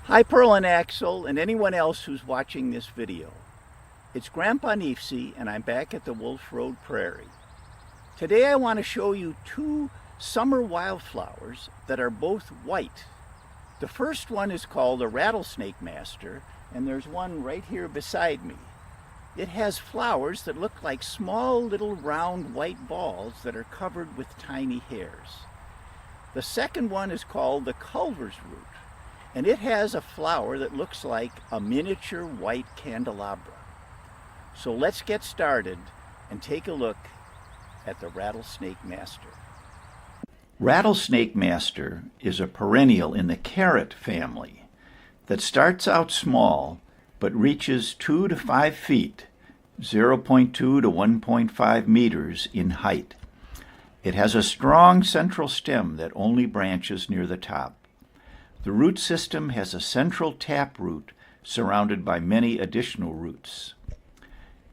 Hi Pearl and Axel and anyone else who's watching this video. It's Grandpa Neefsey and I'm back at the Wolf Road Prairie. Today I want to show you two summer wildflowers that are both white. The first one is called the Rattlesnake Master, and there's one right here beside me. It has flowers that look like small little round white balls that are covered with tiny hairs. The second one is called the Culvers Root, and it has a flower that looks like a miniature white candelabra. So let's get started and take a look at the Rattlesnake Master. Rattlesnake Master is a perennial in the carrot family that starts out small but reaches 2 to 5 feet, 0.2 to 1.5 meters in height. It has a strong central stem that only branches near the top. The root system has a central tap root surrounded by many additional roots.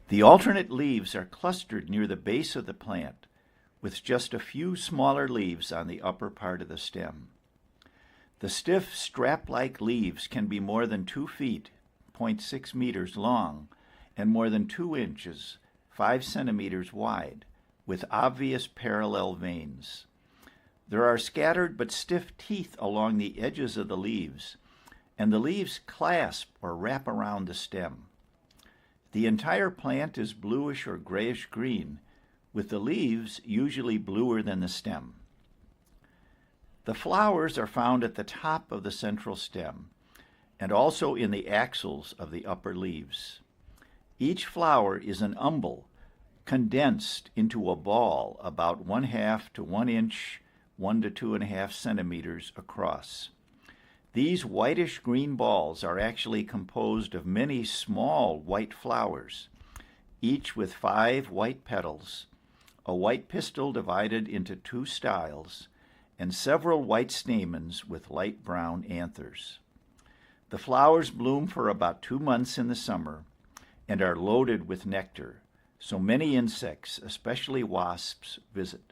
The alternate leaves are clustered near the base of the plant, with just a few smaller leaves on the upper part of the stem. The stiff strap-like leaves can be more than 2 feet, 0.6 meters long, and more than 2 inches, 5 centimeters wide, with obvious parallel veins. There are scattered but stiff teeth along the edges of the leaves, and the leaves clasp or wrap around the stem. The entire plant is bluish or grayish-green, with the leaves usually bluer than the stem. The flowers are found at the top of the central stem, and also in the axils of the upper leaves. Each flower is an umbel, condensed into a ball about 1/2 to 1 inch, 1 to 2.5 centimeters across. These whitish-green balls are actually composed of many small white flowers, each with 5 white petals, a white pistil divided into 2 styles, and several white stamens with light brown anthers. The flowers bloom for about 2 months in the summer and are loaded with nectar, so many insects, especially wasps, visit.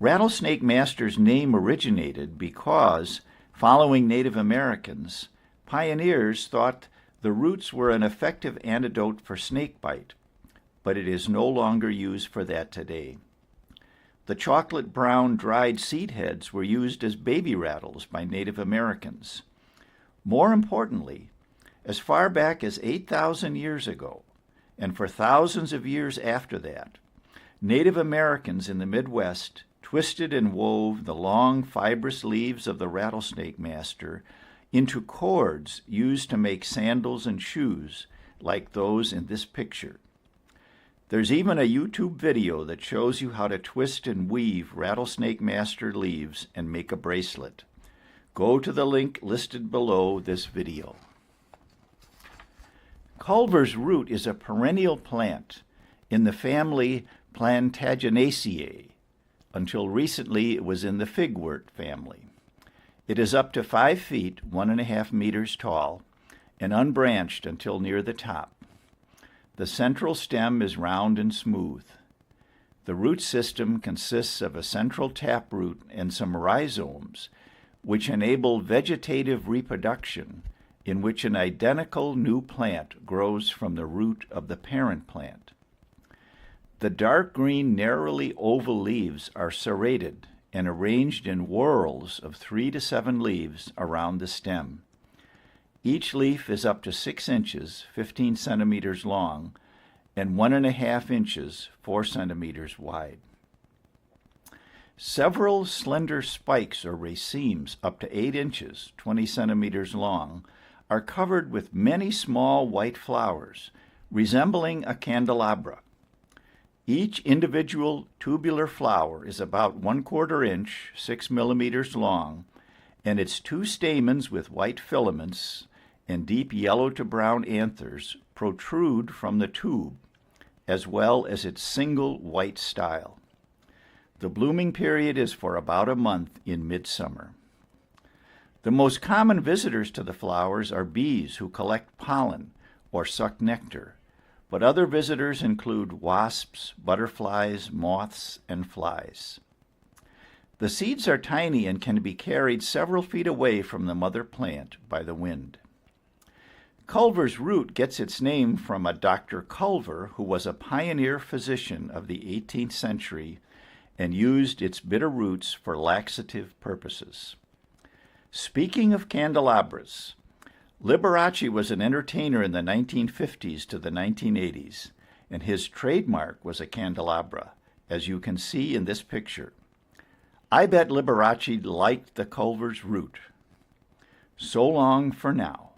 Rattlesnake Master's name originated because, following Native Americans, pioneers thought the roots were an effective antidote for snakebite, but it is no longer used for that today. The chocolate brown dried seed heads were used as baby rattles by Native Americans. More importantly, as far back as 8,000 years ago, and for thousands of years after that, Native Americans in the Midwest twisted and wove the long fibrous leaves of the Rattlesnake Master into cords used to make sandals and shoes like those in this picture. There's even a YouTube video that shows you how to twist and weave Rattlesnake Master leaves and make a bracelet. Go to the link listed below this video. Culvers Root is a perennial plant in the family Plantaginaceae. Until recently, it was in the figwort family. It is up to 5 feet, 1.5 meters tall, and unbranched until near the top. The central stem is round and smooth. The root system consists of a central taproot and some rhizomes, which enable vegetative reproduction, in which an identical new plant grows from the root of the parent plant. The dark green, narrowly oval leaves are serrated and arranged in whorls of 3 to 7 leaves around the stem. Each leaf is up to 6 inches, 15 centimeters long, and 1.5 inches, 4 centimeters wide. Several slender spikes or racemes up to 8 inches, 20 centimeters long, are covered with many small white flowers, resembling a candelabra. Each individual tubular flower is about 1/4 inch, 6 millimeters long, and its 2 stamens with white filaments and deep yellow to brown anthers protrude from the tube, as well as its single white style. The blooming period is for about a month in midsummer. The most common visitors to the flowers are bees who collect pollen or suck nectar, but other visitors include wasps, butterflies, moths, and flies. The seeds are tiny and can be carried several feet away from the mother plant by the wind. Culvers Root gets its name from a Dr. Culver who was a pioneer physician of the 18th century and used its bitter roots for laxative purposes. Speaking of candelabras, Liberace was an entertainer in the 1950s to the 1980s, and his trademark was a candelabra, as you can see in this picture. I bet Liberace liked the Culvers Root. So long for now.